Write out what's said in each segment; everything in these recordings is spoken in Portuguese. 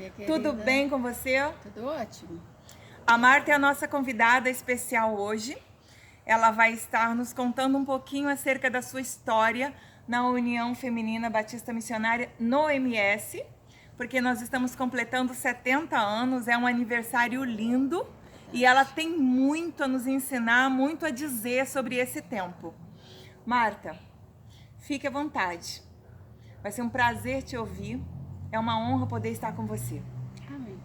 dia, querida. Tudo bem com você? Tudo ótimo. A Marta é a nossa convidada especial hoje. Ela vai estar nos contando um pouquinho acerca da sua história na União Feminina Batista Missionária no MS, porque nós estamos completando 70 anos, é um aniversário lindo e ela tem muito a nos ensinar, muito a dizer sobre esse tempo. Marta, fique à vontade. Vai ser um prazer te ouvir. É uma honra poder estar com você. Amém.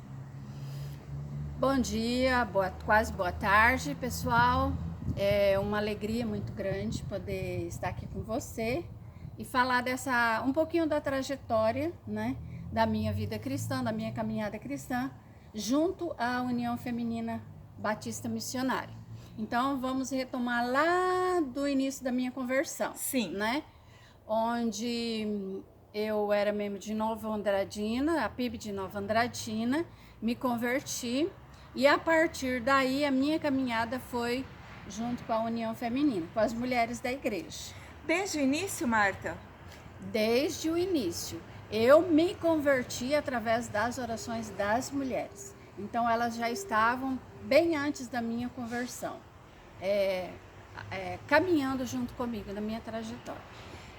Bom dia, quase boa tarde, pessoal. É uma alegria muito grande poder estar aqui com você e falar um pouquinho da trajetória, né, da minha vida cristã, da minha caminhada cristã, junto à União Feminina Batista Missionária. Então, vamos retomar lá do início da minha conversão. Sim. Né? Onde eu era membro de Nova Andradina, a PIB de Nova Andradina, me converti e a partir daí a minha caminhada foi junto com a União Feminina, com as mulheres da igreja. Desde o início, Marta? Desde o início. Eu me converti através das orações das mulheres. Então elas já estavam bem antes da minha conversão, caminhando junto comigo na minha trajetória.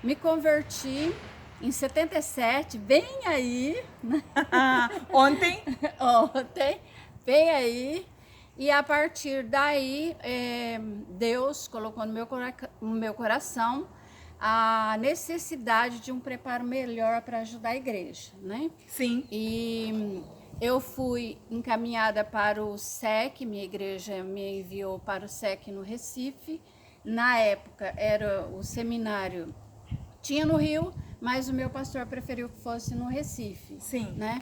Me converti em 77, bem aí, né? Ontem? Ontem, bem aí. E a partir daí, Deus colocou no meu coração a necessidade de um preparo melhor para ajudar a igreja, né? Sim. E eu fui encaminhada para o SEC, minha igreja me enviou para o SEC no Recife. Na época, era o seminário, tinha no Rio, mas o meu pastor preferiu que fosse no Recife. Sim. Né?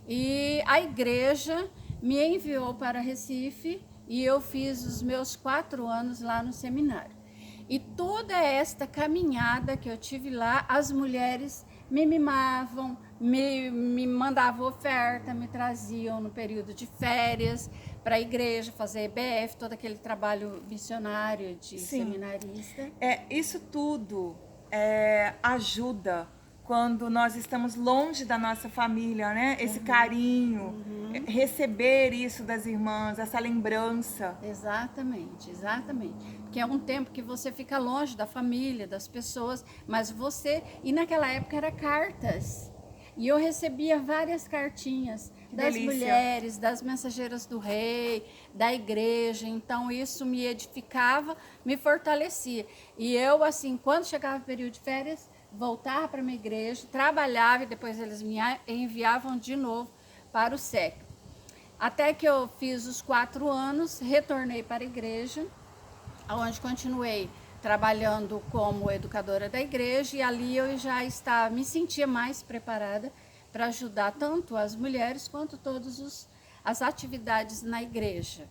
E a igreja me enviou para Recife e eu fiz os meus 4 anos lá no seminário. E toda esta caminhada que eu tive lá, as mulheres me mimavam, me mandavam oferta, me traziam no período de férias para a igreja, fazer EBF, todo aquele trabalho missionário de seminarista. Isso tudo ajuda quando nós estamos longe da nossa família, né? Esse carinho, receber isso das irmãs, essa lembrança. Exatamente, exatamente. Porque é um tempo que você fica longe da família, das pessoas, mas você... E naquela época era cartas. E eu recebia várias cartinhas das mulheres, das mensageiras do rei, da igreja. Então isso me edificava, me fortalecia. E eu, assim, quando chegava o período de férias, voltava para a minha igreja, trabalhava e depois eles me enviavam de novo para o SEC. Até que eu fiz os 4 anos, retornei para a igreja, onde continuei trabalhando como educadora da igreja, e ali eu já me sentia mais preparada para ajudar tanto as mulheres quanto todas as atividades na igreja.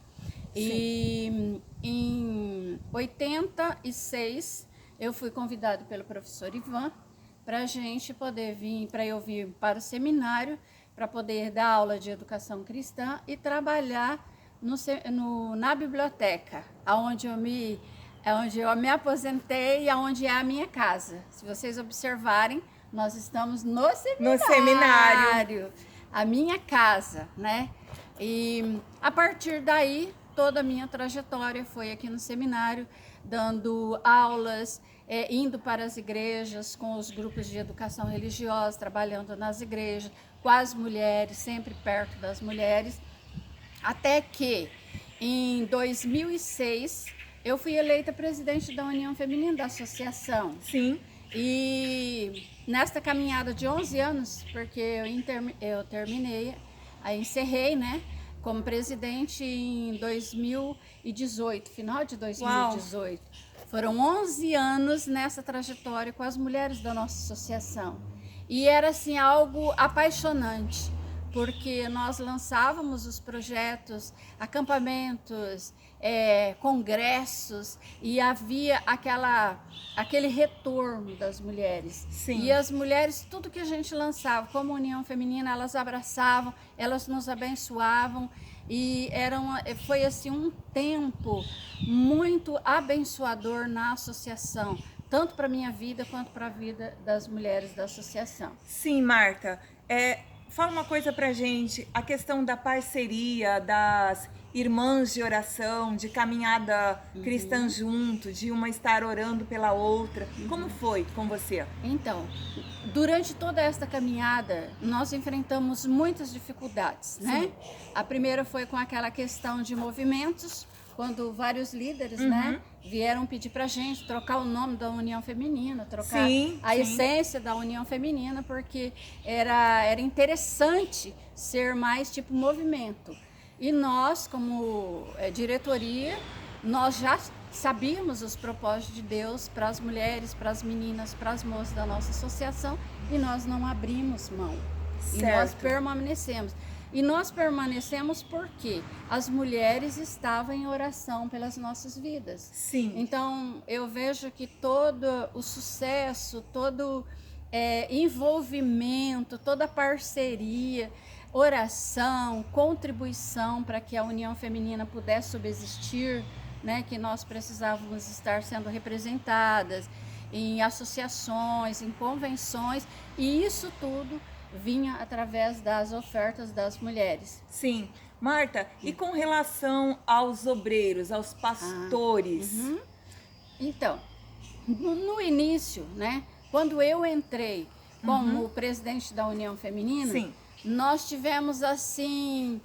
Sim. E em 86 eu fui convidada pelo professor Ivan para a gente poder vir, para eu vir para o seminário, para poder dar aula de educação cristã e trabalhar na biblioteca, onde eu me aposentei e onde é a minha casa. Se vocês observarem, nós estamos no seminário. A minha casa, né? E a partir daí, toda a minha trajetória foi aqui no seminário, dando aulas, indo para as igrejas com os grupos de educação religiosa, trabalhando nas igrejas, com as mulheres, sempre perto das mulheres, até que em 2006 eu fui eleita presidente da União Feminina da Associação. Sim. E nesta caminhada de 11 anos, porque eu terminei, aí encerrei, né, como presidente em 2018, final de 2018. Uau. Foram 11 anos nessa trajetória com as mulheres da nossa associação. E era assim algo apaixonante, porque nós lançávamos os projetos, acampamentos, congressos, e havia aquele retorno das mulheres. Sim. E as mulheres, tudo que a gente lançava como União Feminina, elas abraçavam, elas nos abençoavam, e foi assim um tempo muito abençoador na associação, tanto para a minha vida quanto para a vida das mulheres da associação. Sim, Marta. fala uma coisa pra gente, a questão da parceria, das irmãs de oração, de caminhada cristã junto, de uma estar orando pela outra. Como foi com você? Então, durante toda esta caminhada, nós enfrentamos muitas dificuldades, né? A primeira foi com aquela questão de movimentos, quando vários líderes, né, vieram pedir pra gente trocar o nome da União Feminina, trocar a essência da União Feminina, porque era interessante ser mais tipo movimento. E nós, como diretoria, nós já sabíamos os propósitos de Deus para as mulheres, para as meninas, para as moças da nossa associação, e nós não abrimos mão. Certo. E nós permanecemos. E nós permanecemos porque as mulheres estavam em oração pelas nossas vidas. Sim. Então, eu vejo que todo o sucesso, todo envolvimento, toda parceria, oração, contribuição para que a União Feminina pudesse subsistir, né, que nós precisávamos estar sendo representadas em associações, em convenções, e isso tudo vinha através das ofertas das mulheres. Sim. Marta, e com relação aos obreiros, aos pastores? Então, no início, né, quando eu entrei como presidente da União Feminina, nós tivemos, assim,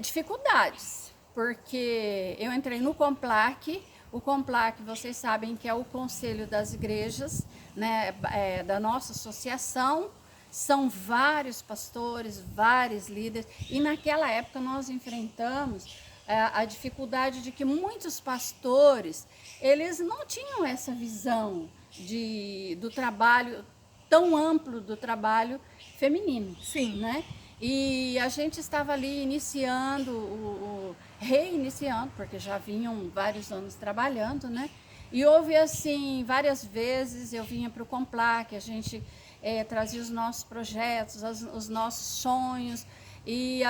dificuldades, porque eu entrei no COMPLAC. O COMPLAC, vocês sabem que é o Conselho das Igrejas, né, da nossa associação. São vários pastores, vários líderes, e naquela época nós enfrentamos a dificuldade de que muitos pastores, eles não tinham essa visão do trabalho, tão amplo do trabalho feminino. Sim. Né? E a gente estava ali iniciando, reiniciando, porque já vinham vários anos trabalhando, né? E houve, assim, várias vezes eu vinha para o COMPLAC, a gente trazia os nossos projetos, os nossos sonhos, e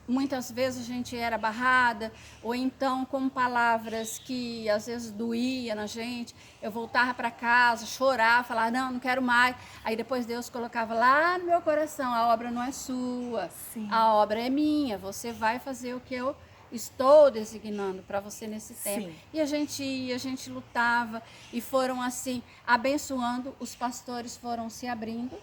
muitas vezes a gente era barrada, ou então com palavras que às vezes doía na gente. Eu voltava para casa, chorava, falava, não quero mais. Aí depois Deus colocava lá no meu coração, a obra não é sua, a obra é minha, você vai fazer o que eu estou designando para você nesse tempo. E a gente ia, a gente lutava, e foram assim, abençoando, os pastores foram se abrindo,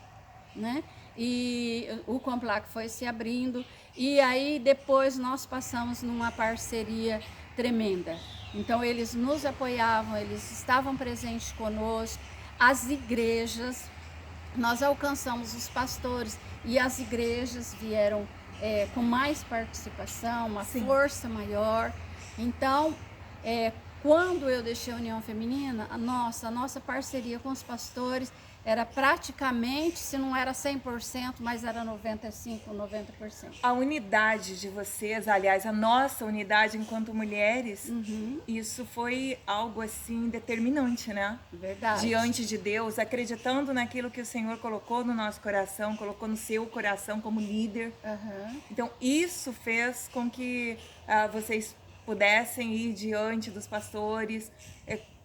né? E o COMPLAC foi se abrindo, e aí depois nós passamos numa parceria tremenda. Então eles nos apoiavam, eles estavam presentes conosco, as igrejas, nós alcançamos os pastores, e as igrejas vieram com mais participação, uma força maior. Então, quando eu deixei a União Feminina, a nossa parceria com os pastores era praticamente, se não era 100%, mas era 95%, 90%. A unidade de vocês, aliás, a nossa unidade enquanto mulheres, isso foi algo assim determinante, né? Verdade. Diante de Deus, acreditando naquilo que o Senhor colocou no nosso coração, colocou no seu coração como líder. Então, isso fez com que vocês pudessem ir diante dos pastores,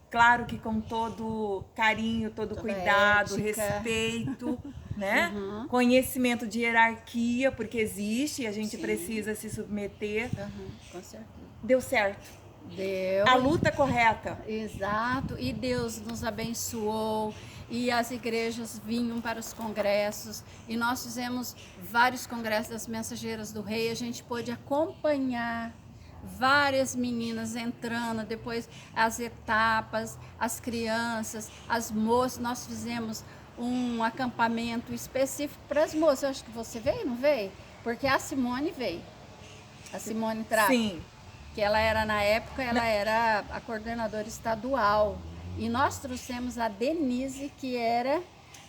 claro que com todo carinho, todo cuidado, respeito, né? Conhecimento de hierarquia, porque existe e a gente precisa se submeter. Com certeza. Deu certo. Deu. A luta correta. Exato. E Deus nos abençoou. E as igrejas vinham para os congressos. E nós fizemos vários congressos das Mensageiras do Rei. A gente pôde acompanhar várias meninas entrando, depois as etapas, as crianças, as moças. Nós fizemos um acampamento específico para as moças. Eu acho que você veio, não veio? Porque a Simone veio. A Simone Trapp. Sim. Que ela era, na época, ela era a coordenadora estadual. E nós trouxemos a Denise, que era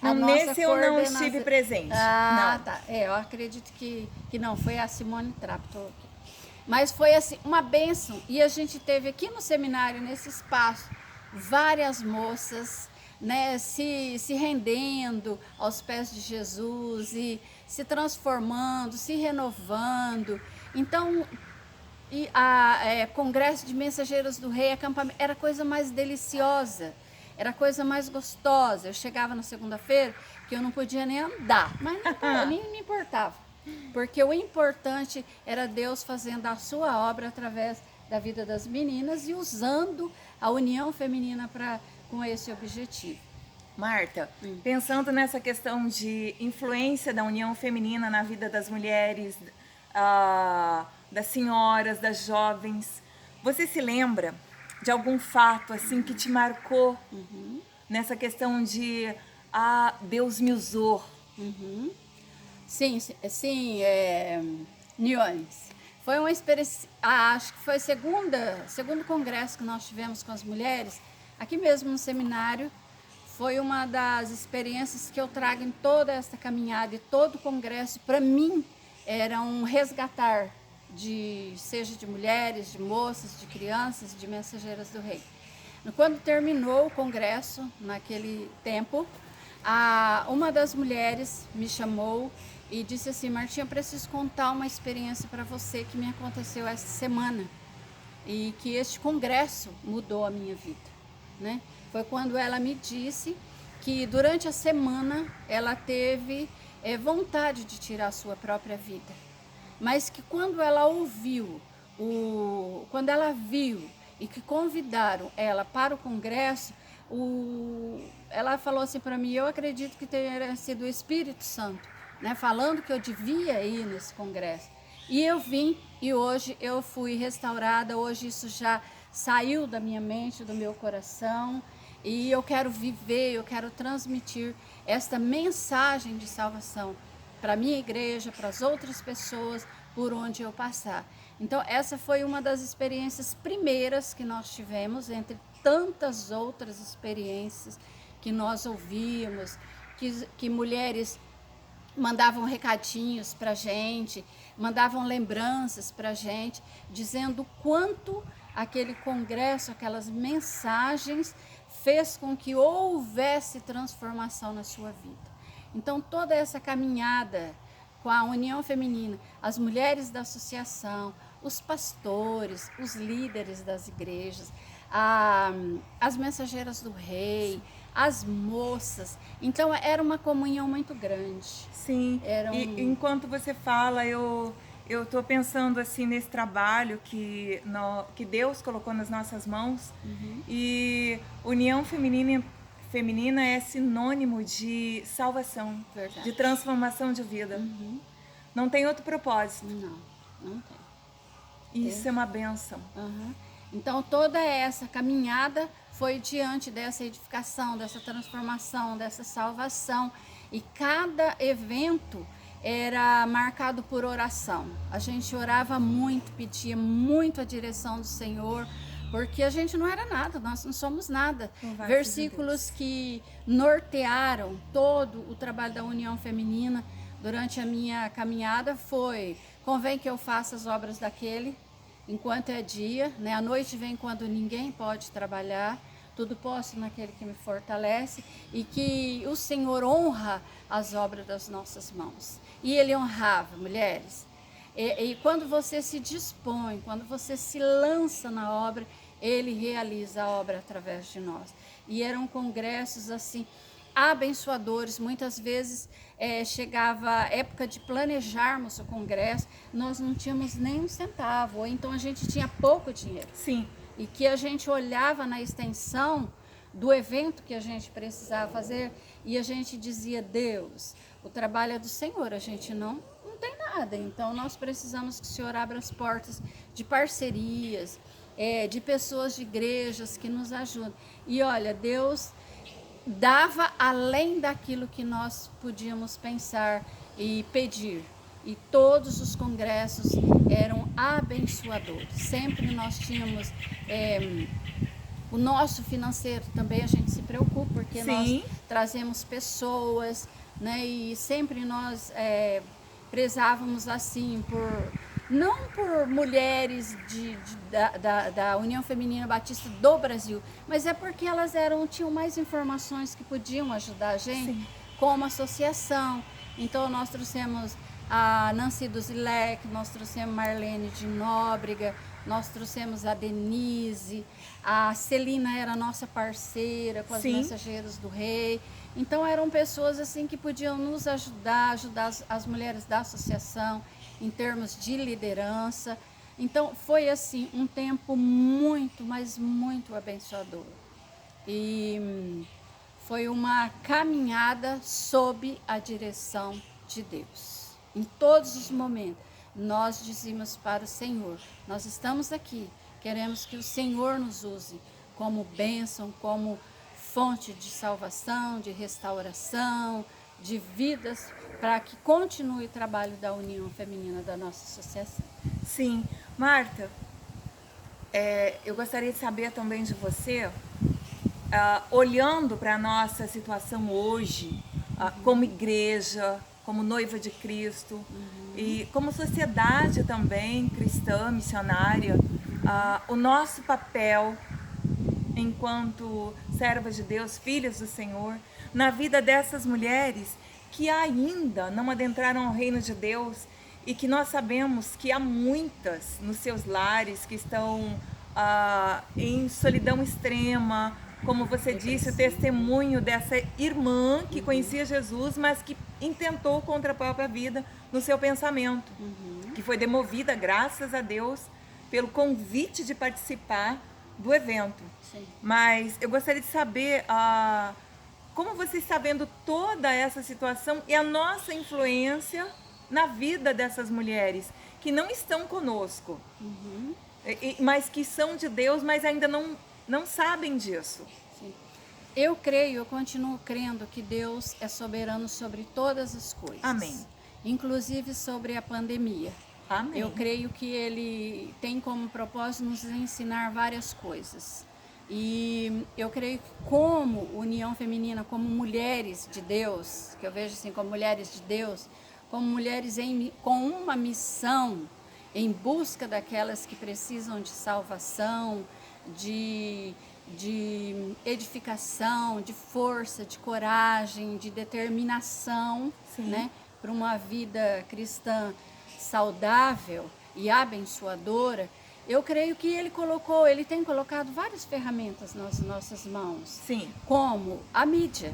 a nossa nesse eu não estive presente. Ah, não. Tá. Eu acredito que não, foi a Simone Trapp. Mas foi assim, uma bênção. E a gente teve aqui no seminário, nesse espaço, várias moças, né, se rendendo aos pés de Jesus e se transformando, se renovando. Então, congresso de Mensageiros do Rei, acampamento, era a coisa mais deliciosa, era a coisa mais gostosa. Eu chegava na segunda-feira que eu não podia nem andar, mas nem me importava. porque o importante era Deus fazendo a sua obra através da vida das meninas e usando a união feminina com esse objetivo. Marta, pensando nessa questão de influência da união feminina na vida das mulheres, das senhoras, das jovens, você se lembra de algum fato assim que te marcou nessa questão de Deus me usou? Sim, Niones. Foi uma experiência, acho que foi o segundo congresso que nós tivemos com as mulheres, aqui mesmo no seminário. Foi uma das experiências que eu trago em toda essa caminhada e todo o congresso. Para mim, era um resgatar, seja de mulheres, de moças, de crianças, de mensageiras do rei. Quando terminou o congresso, naquele tempo, uma das mulheres me chamou e disse assim: Martinha, eu preciso contar uma experiência para você que me aconteceu essa semana e que este congresso mudou a minha vida, né? Foi quando ela me disse que durante a semana ela teve vontade de tirar a sua própria vida, mas que quando ela quando ela viu e que convidaram ela para o congresso, ela falou assim para mim: eu acredito que tenha sido o Espírito Santo, né, falando que eu devia ir nesse congresso. E eu vim, e hoje eu fui restaurada. Hoje isso já saiu da minha mente, do meu coração, e eu quero viver, eu quero transmitir esta mensagem de salvação para a minha igreja, para as outras pessoas por onde eu passar. Então essa foi uma das experiências primeiras que nós tivemos, entre tantas outras experiências que nós ouvíamos, que mulheres mandavam recadinhos para a gente, mandavam lembranças para a gente, dizendo o quanto aquele congresso, aquelas mensagens fez com que houvesse transformação na sua vida. Então toda essa caminhada com a união feminina, as mulheres da associação, os pastores, os líderes das igrejas, as mensageiras do rei, as moças. Então era uma comunhão muito grande. Sim, e enquanto você fala, eu estou pensando assim nesse trabalho que Deus colocou nas nossas mãos. E união feminina é sinônimo de salvação, Verdade. de transformação de vida. Não tem outro propósito. Não tem. Isso é uma bênção. Então toda essa caminhada foi diante dessa edificação, dessa transformação, dessa salvação. E cada evento era marcado por oração. A gente orava muito, pedia muito a direção do Senhor, porque a gente não era nada, nós não somos nada. Versículos que nortearam todo o trabalho da união feminina durante a minha caminhada foi: convém que eu faça as obras daquele enquanto é dia, né? A noite vem quando ninguém pode trabalhar. Tudo posso naquele que me fortalece, e que o Senhor honra as obras das nossas mãos. E Ele honrava, mulheres. E quando você se dispõe, quando você se lança na obra, Ele realiza a obra através de nós. E eram congressos assim abençoadores. Muitas vezes chegava a época de planejarmos o congresso, nós não tínhamos nem um centavo, ou então a gente tinha pouco dinheiro. Sim. E que a gente olhava na extensão do evento que a gente precisava fazer e a gente dizia: Deus, o trabalho é do Senhor, a gente não tem nada. Então nós precisamos que o Senhor abra as portas de parcerias, de pessoas de igrejas que nos ajudem. E olha, Deus dava além daquilo que nós podíamos pensar e pedir. E todos os congressos eram abençoadores. Sempre nós tínhamos o nosso financeiro também, a gente se preocupa, porque nós trazemos pessoas, né? E sempre nós prezávamos assim não por mulheres da União Feminina Batista do Brasil, mas é porque elas tinham mais informações que podiam ajudar a gente, como associação. Então nós trouxemos a Nancy Duzilek, nós trouxemos Marlene de Nóbrega, nós trouxemos a Denise, a Celina era nossa parceira com as Mensageiras do Rei. Então eram pessoas assim que podiam nos ajudar, ajudar as mulheres da associação em termos de liderança. Então foi assim um tempo muito, mas muito abençoador. E foi uma caminhada sob a direção de Deus. Em todos os momentos, nós dizíamos para o Senhor, nós estamos aqui, queremos que o Senhor nos use como bênção, como fonte de salvação, de restauração, de vidas, para que continue o trabalho da União Feminina da nossa associação. Sim. Marta, eu gostaria de saber também de você, olhando para a nossa situação hoje, como igreja, como noiva de Cristo, e como sociedade também cristã, missionária, o nosso papel enquanto servas de Deus, filhas do Senhor, na vida dessas mulheres que ainda não adentraram ao reino de Deus e que nós sabemos que há muitas nos seus lares que estão em solidão extrema, como você disse, o testemunho dessa irmã que conhecia Jesus, mas que intentou contra a própria vida no seu pensamento, que foi demovida, graças a Deus, pelo convite de participar do evento. Sim. Mas eu gostaria de saber como você está vendo toda essa situação e a nossa influência na vida dessas mulheres que não estão conosco, mas que são de Deus, mas ainda não sabem disso. Sim. Eu creio, eu continuo crendo que Deus é soberano sobre todas as coisas. Amém. Inclusive sobre a pandemia. Amém. Eu creio que Ele tem como propósito nos ensinar várias coisas. E eu creio que como União Feminina, como mulheres de Deus, que eu vejo assim como mulheres de Deus, como mulheres com uma missão em busca daquelas que precisam de salvação, de edificação, de força, de coragem, de determinação, né, para uma vida cristã saudável e abençoadora. Eu creio que ele tem colocado várias ferramentas nas nossas mãos. Sim. Como a mídia.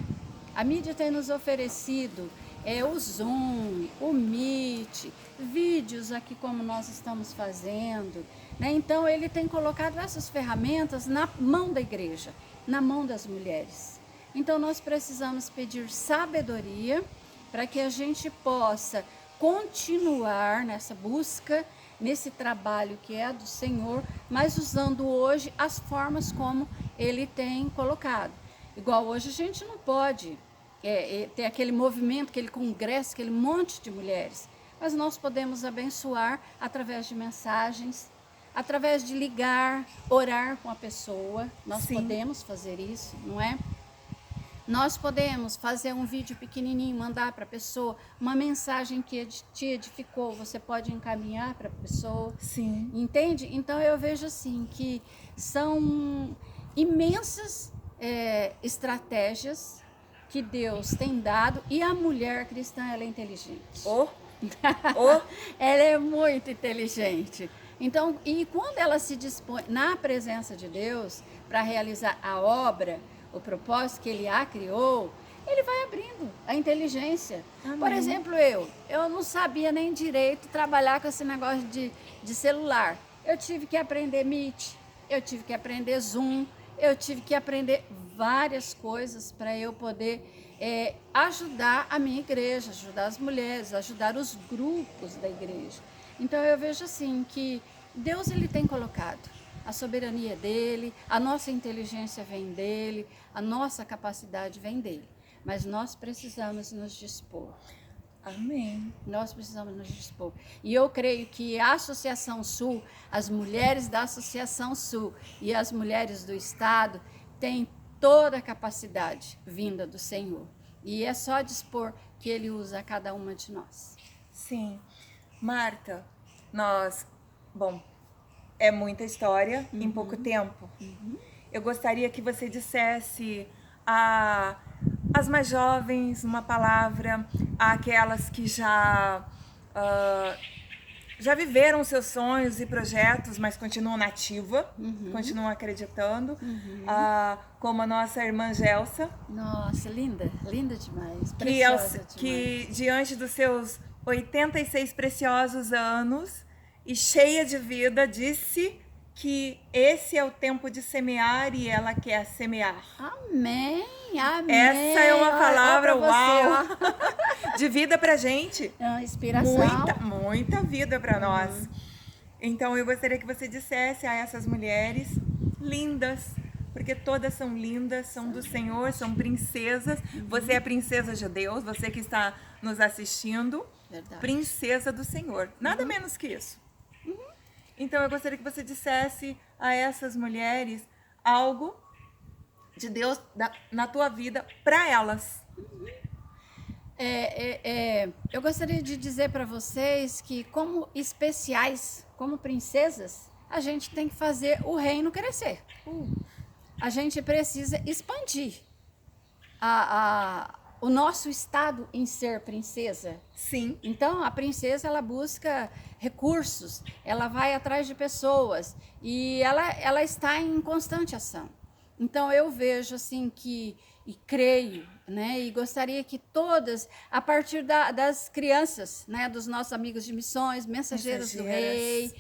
A mídia tem nos oferecido o Zoom, o Meet, vídeos aqui como nós estamos fazendo, né? Então ele tem colocado essas ferramentas na mão da igreja, na mão das mulheres. Então nós precisamos pedir sabedoria para que a gente possa continuar nessa busca, nesse trabalho que é do Senhor, mas usando hoje as formas como Ele tem colocado. Igual hoje a gente não pode ter aquele movimento, aquele congresso, aquele monte de mulheres, mas nós podemos abençoar através de mensagens, através de ligar, orar com a pessoa. Nós podemos fazer isso, não é? Nós podemos fazer um vídeo pequenininho, mandar para a pessoa, uma mensagem que te edificou, você pode encaminhar para a pessoa. Sim. Entende? Então eu vejo assim que são imensas estratégias que Deus tem dado, e a mulher cristã, ela é inteligente. Ela é muito inteligente. Então, e quando ela se dispõe na presença de Deus para realizar a obra, o propósito que Ele a criou, Ele vai abrindo a inteligência. Amém. Por exemplo, eu não sabia nem direito trabalhar com esse negócio de celular. Eu tive que aprender Meet, eu tive que aprender Zoom, eu tive que aprender várias coisas para eu poder ajudar a minha igreja, ajudar as mulheres, ajudar os grupos da igreja. Então eu vejo assim que Deus ele tem colocado a soberania dele, a nossa inteligência vem dele, a nossa capacidade vem dele. Mas nós precisamos nos dispor. Amém. Nós precisamos nos dispor. E eu creio que a Associação Sul, as mulheres da Associação Sul e as mulheres do Estado têm toda a capacidade vinda do Senhor. E é só dispor que Ele usa cada uma de nós. Sim. Marta, é muita história em pouco tempo. Eu gostaria que você dissesse às mais jovens uma palavra, àquelas que já já viveram seus sonhos e projetos, mas continuam na ativa, continuam acreditando, como a nossa irmã Gelsa, Nossa, linda, linda demais, que, preciosa que demais. diante dos seus 86 preciosos anos e cheia de vida, disse que esse é o tempo de semear e ela quer semear. Amém, amém. Essa é uma palavra, ó pra você, uau, de vida pra gente. ó. Inspiração. Muita vida pra nós. Então eu gostaria que você dissesse a essas mulheres lindas, porque todas são lindas, são do Senhor, são princesas. Você é princesa de Deus, você que está nos assistindo, Verdade. princesa do Senhor. Nada menos que isso. Então eu gostaria que você dissesse a essas mulheres algo de Deus na tua vida para elas. Eu gostaria de dizer para vocês que, como especiais, como princesas, a gente tem que fazer o reino crescer. A gente precisa expandir o nosso estado em ser princesa. Sim. Então, a princesa, ela busca recursos, ela vai atrás de pessoas e ela está em constante ação. Então, eu vejo assim que, e creio, né, e gostaria que todas, a partir das crianças, né, dos nossos amigos de missões, mensageiras do rei,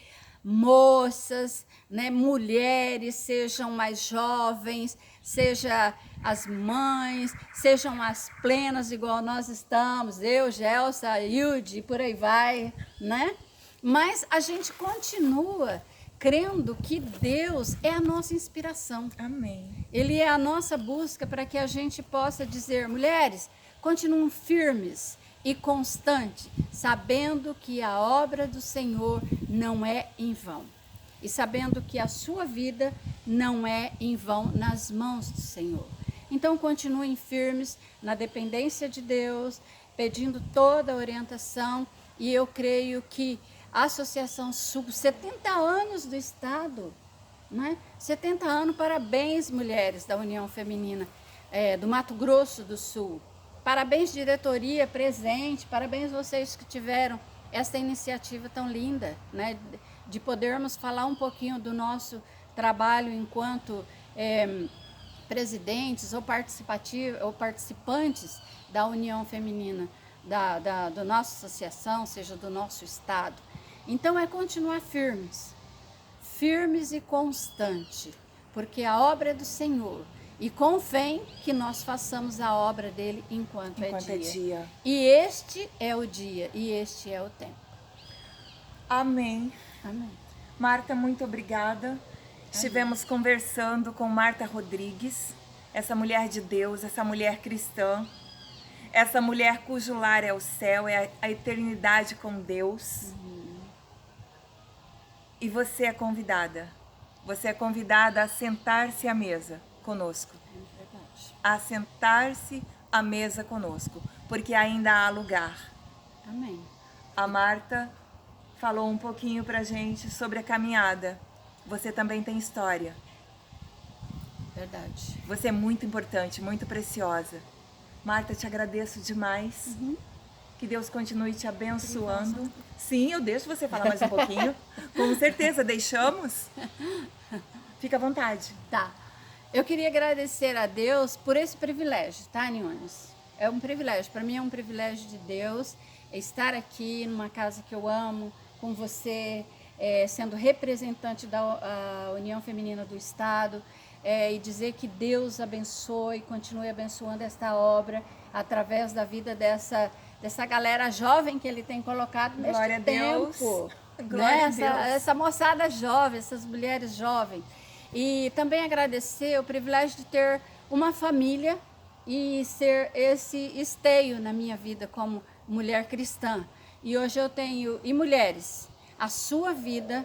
moças, né, mulheres, sejam mais jovens, seja as mães, sejam as plenas, igual nós estamos, eu, Gelsa, Hilde, por aí vai, né? Mas a gente continua crendo que Deus é a nossa inspiração. Amém. Ele é a nossa busca para que a gente possa dizer, mulheres, continuem firmes e constantes, sabendo que a obra do Senhor não é em vão. E sabendo que a sua vida não é em vão nas mãos do Senhor. Então, continuem firmes na dependência de Deus, pedindo toda a orientação. E eu creio que a Associação Sul, 70 anos do Estado, né? 70 anos, parabéns, mulheres da União Feminina do Mato Grosso do Sul. Parabéns, diretoria presente, parabéns vocês que tiveram essa iniciativa tão linda, né? De podermos falar um pouquinho do nosso trabalho enquanto presidentes ou participantes da União Feminina, da nossa associação, seja do nosso estado. Então é continuar firmes e constante, porque a obra é do Senhor. E com fé que nós façamos a obra dele enquanto é dia. E este é o dia, e este é o tempo. Amém. Amém. Marta, muito obrigada. Estivemos conversando com Marta Rodrigues, essa mulher de Deus, essa mulher cristã, essa mulher cujo lar é o céu, é a eternidade com Deus. E você é convidada. Você é convidada a sentar-se à mesa conosco. É verdade. A sentar-se à mesa conosco, porque ainda há lugar. Amém. A Marta falou um pouquinho pra gente sobre a caminhada. Você também tem história. Verdade. Você é muito importante, muito preciosa. Marta, te agradeço demais. Que Deus continue te abençoando. Sim, eu deixo você falar mais um pouquinho. Com certeza, deixamos? Fica à vontade. Tá. Eu queria agradecer a Deus por esse privilégio, tá, Niones? É um privilégio. Para mim é um privilégio de Deus estar aqui numa casa que eu amo, com você, sendo representante da União Feminina do Estado, e dizer que Deus abençoe, continue abençoando esta obra através da vida dessa galera jovem que ele tem colocado neste Glória a Deus. tempo. Glória a Deus. Essa moçada jovem, essas mulheres jovens. E também agradecer o privilégio de ter uma família e ser esse esteio na minha vida como mulher cristã. E hoje eu tenho, e mulheres, a sua vida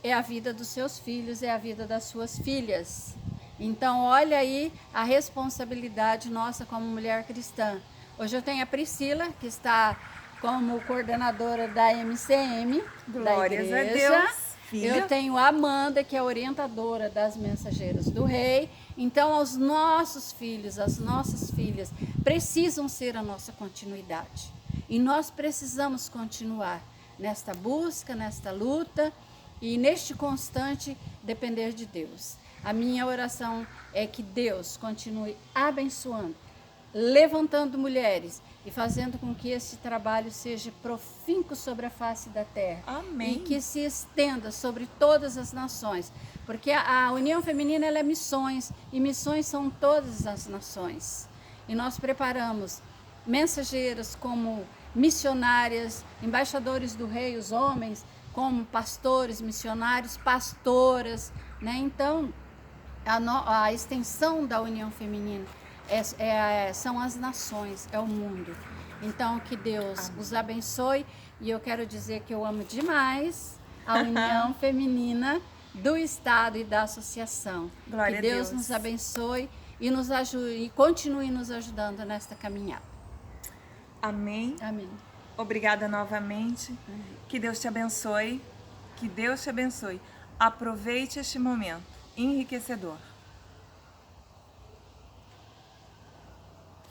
é a vida dos seus filhos, é a vida das suas filhas. Então, olha aí a responsabilidade nossa como mulher cristã. Hoje eu tenho a Priscila, que está como coordenadora da MCM, Glórias da igreja. a Deus, filha. Eu tenho a Amanda, que é orientadora das Mensageiras do Rei. Então, os nossos filhos, as nossas filhas, precisam ser a nossa continuidade. E nós precisamos continuar nesta busca, nesta luta e neste constante depender de Deus. A minha oração é que Deus continue abençoando, levantando mulheres e fazendo com que esse trabalho seja profinco sobre a face da terra. Amém. E que se estenda sobre todas as nações. Porque a União Feminina ela é missões, e missões são todas as nações. E nós preparamos mensageiras como missionárias, embaixadores do rei, os homens, como pastores, missionários, pastoras, né? Então, a extensão da União Feminina são as nações, é o mundo. Então, que Deus os abençoe. E eu quero dizer que eu amo demais a União Feminina do Estado e da Associação. Glória que a Deus Deus nos abençoe e nos ajude e continue nos ajudando nesta caminhada. Amém. Amém. Obrigada novamente. Amém. Que Deus te abençoe. Que Deus te abençoe. Aproveite este momento enriquecedor.